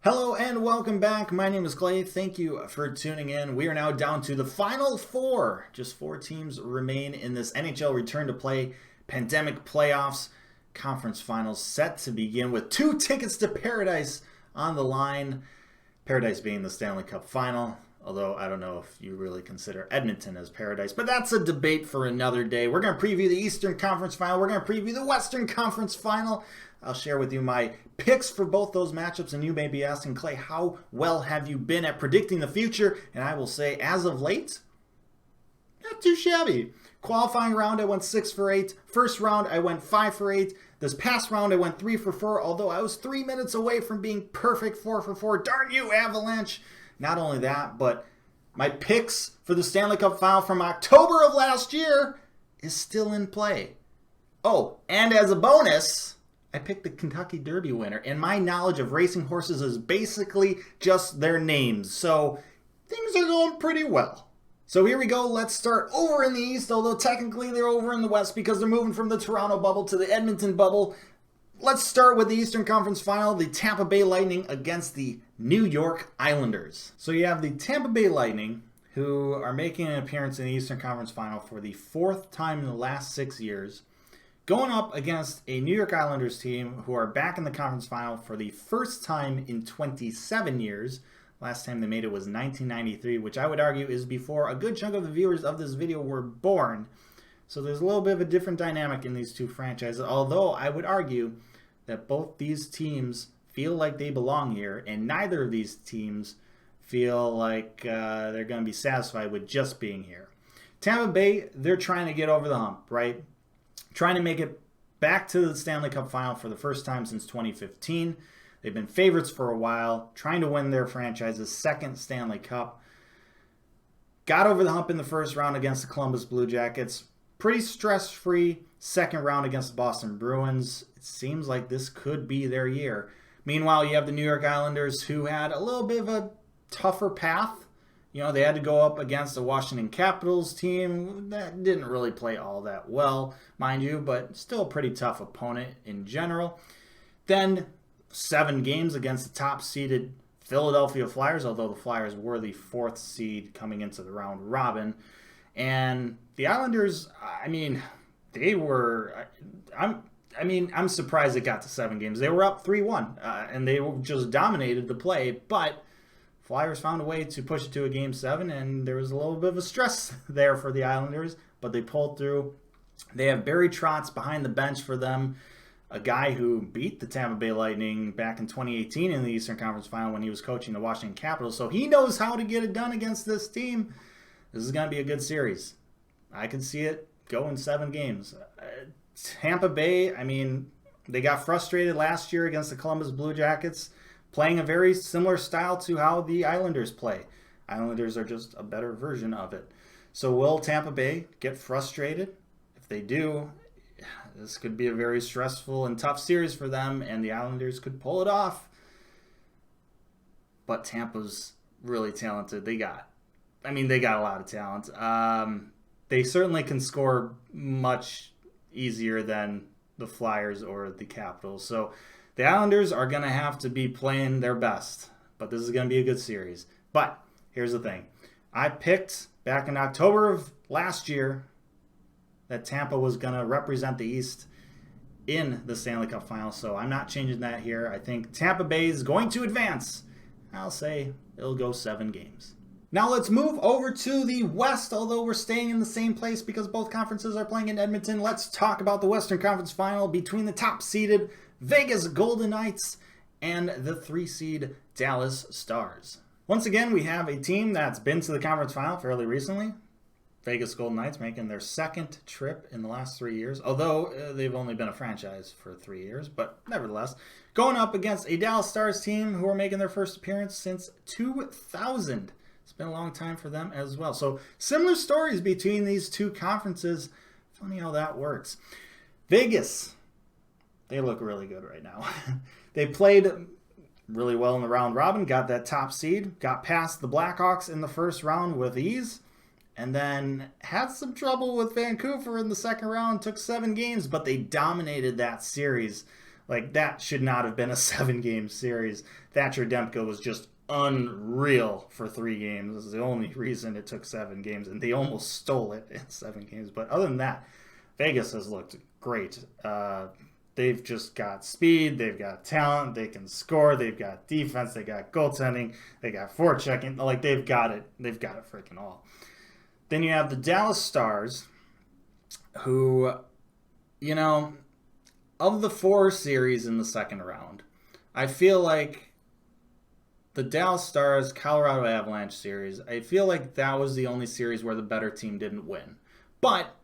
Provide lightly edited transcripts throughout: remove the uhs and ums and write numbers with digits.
Hello and welcome back. My name is Clay. Thank you for tuning in. We are now down to the final four. Just four teams remain in this NHL return to play pandemic playoffs. Conference finals set to begin with 2 tickets to paradise on the line. Paradise being the Stanley Cup Final. Although I don't know if you really consider Edmonton as paradise, but that's a debate for another day. We're going to preview the Eastern Conference Final. We're going to preview the Western Conference Final. I'll share with you my picks for both those matchups, and you may be asking, Clay, how well have you been at predicting the future? And I will say, as of late, not too shabby. Qualifying round, I went 6 for 8. First round, I went 5 for 8. This past round, I went 3 for 4, although I was 3 minutes away from being perfect 4 for 4. Darn you, Avalanche! Not only that, but my picks for the Stanley Cup Final from October of last year is still in play. Oh, and as a bonus, I picked the Kentucky Derby winner, and my knowledge of racing horses is basically just their names, so things are going pretty well. So here we go. Let's start over in the East, although technically they're over in the West because they're moving from the Toronto bubble to the Edmonton bubble. Let's start with the Eastern Conference Final, the Tampa Bay Lightning against the New York Islanders. So you have the Tampa Bay Lightning, who are making an appearance in the Eastern Conference Final for the 4th time in the last 6 years, going up against a New York Islanders team who are back in the conference final for the first time in 27 years. Last time they made it was 1993, which I would argue is before a good chunk of the viewers of this video were born. So there's a little bit of a different dynamic in these two franchises, although I would argue that both these teams feel like they belong here, and neither of these teams feel like they're going to be satisfied with just being here. Tampa Bay, they're trying to get over the hump, right? Trying to make it back to the Stanley Cup Final for the first time since 2015. They've been favorites for a while, trying to win their franchise's second Stanley Cup. Got over the hump in the first round against the Columbus Blue Jackets. Pretty stress-free second round against the Boston Bruins. It seems like this could be their year. Meanwhile, you have the New York Islanders, who had a little bit of a tougher path. You know, they had to go up against the Washington Capitals team that didn't really play all that well, mind you, but still a pretty tough opponent in general. Then 7 games against the top-seeded Philadelphia Flyers, although the Flyers were the 4th seed coming into the round robin. And the Islanders, they were... I'm surprised it got to 7 games. They were up 3-1, and they just dominated the play, but Flyers found a way to push it to a Game 7, and there was a little bit of a stress there for the Islanders, but they pulled through. They have Barry Trotz behind the bench for them, a guy who beat the Tampa Bay Lightning back in 2018 in the Eastern Conference Final when he was coaching the Washington Capitals, so he knows how to get it done against this team. This is going to be a good series. I can see it going 7 games. Tampa Bay, they got frustrated last year against the Columbus Blue Jackets, playing a very similar style to how the Islanders play. Islanders are just a better version of it. So will Tampa Bay get frustrated? If they do, this could be a very stressful and tough series for them, and the Islanders could pull it off. But Tampa's really talented. They got a lot of talent. They certainly can score much easier than the Flyers or the Capitals. So the Islanders are going to have to be playing their best, but this is going to be a good series. But here's the thing. I picked back in October of last year that Tampa was going to represent the East in the Stanley Cup Final, so I'm not changing that here. I think Tampa Bay is going to advance. I'll say it'll go 7 games. Now let's move over to the West, although we're staying in the same place because both conferences are playing in Edmonton. Let's talk about the Western Conference Final between the top-seeded Vegas Golden Knights and the 3-seed Dallas Stars. Once again, we have a team that's been to the conference final fairly recently. Vegas Golden Knights making their 2nd trip in the last 3 years, although they've only been a franchise for 3 years, but nevertheless, going up against a Dallas Stars team who are making their first appearance since 2000. It's been a long time for them as well. So similar stories between these two conferences. Funny how that works. Vegas, they look really good right now. They played really well in the round robin, got that top seed, got past the Blackhawks in the first round with ease, and then had some trouble with Vancouver in the second round, took 7 games, but they dominated that series Like, that should not have been a 7-game series. Thatcher Demko was just unreal for 3 games. This is the only reason it took 7 games, and they almost stole it in 7 games. But other than that, Vegas has looked great. They've just got speed, they've got talent, they can score, they've got defense, they got goaltending, they got forechecking. Like, they've got it freaking all. Then you have the Dallas Stars, who, you know, of the 4 series in the second round, I feel like the Dallas Stars Colorado Avalanche series, I feel like that was the only series where the better team didn't win. But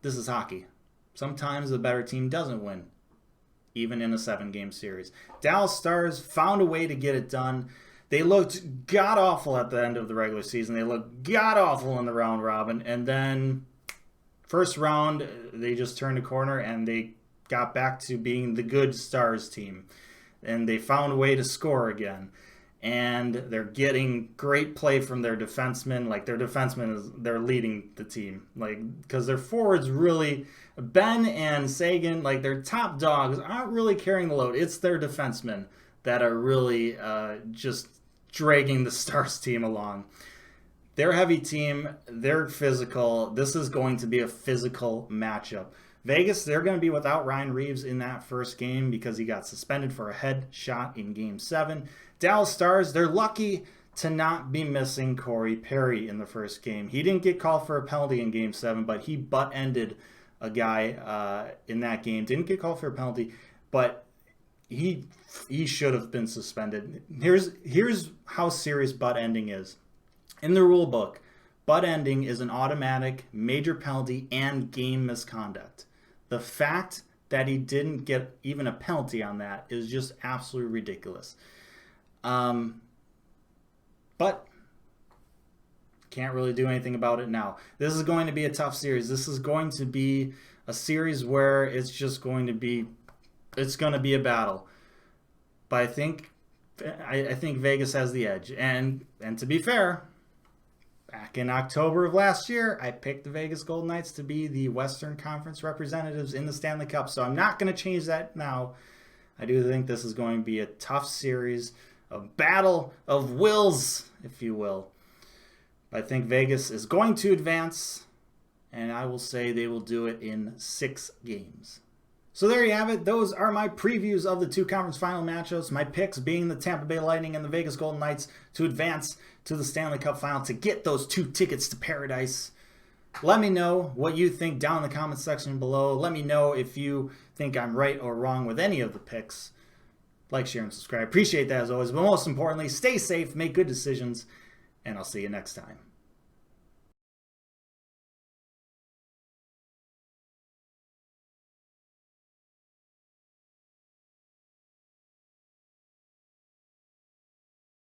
this is hockey. Sometimes the better team doesn't win, even in a 7-game series. Dallas Stars found a way to get it done. They looked god-awful at the end of the regular season. They looked god-awful in the round robin. And then first round, they just turned a corner and they got back to being the good Stars team. And they found a way to score again. And they're getting great play from their defensemen. Like, their defensemen, they're leading the team. Like, because their forwards really, Ben and Sagan, like, their top dogs aren't really carrying the load. It's their defensemen that are really just dragging the Stars team along. They're a heavy team. They're physical. This is going to be a physical matchup. Vegas, they're going to be without Ryan Reeves in that first game because he got suspended for a head shot in Game 7. Dallas Stars, they're lucky to not be missing Corey Perry in the first game. He didn't get called for a penalty in Game 7, but he butt-ended a guy in that game. Didn't get called for a penalty, but he should have been suspended. Here's how serious butt-ending is. In the rule book, butt-ending is an automatic major penalty and game misconduct. The fact that he didn't get even a penalty on that is just absolutely ridiculous. But can't really do anything about it now. This is going to be a tough series. This is going to be a series where it's just going to be, it's going to be a battle. But I think Vegas has the edge. And to be fair, back in October of last year, I picked the Vegas Golden Knights to be the Western Conference representatives in the Stanley Cup. So I'm not going to change that now. I do think this is going to be a tough series, a battle of wills, if you will. But I think Vegas is going to advance, and I will say they will do it in 6 games. So there you have it. Those are my previews of the 2 conference final matchups. My picks being the Tampa Bay Lightning and the Vegas Golden Knights to advance to the Stanley Cup Final to get those 2 tickets to paradise. Let me know what you think down in the comments section below. Let me know if you think I'm right or wrong with any of the picks. Like, share, and subscribe. Appreciate that as always. But most importantly, stay safe, make good decisions, and I'll see you next time.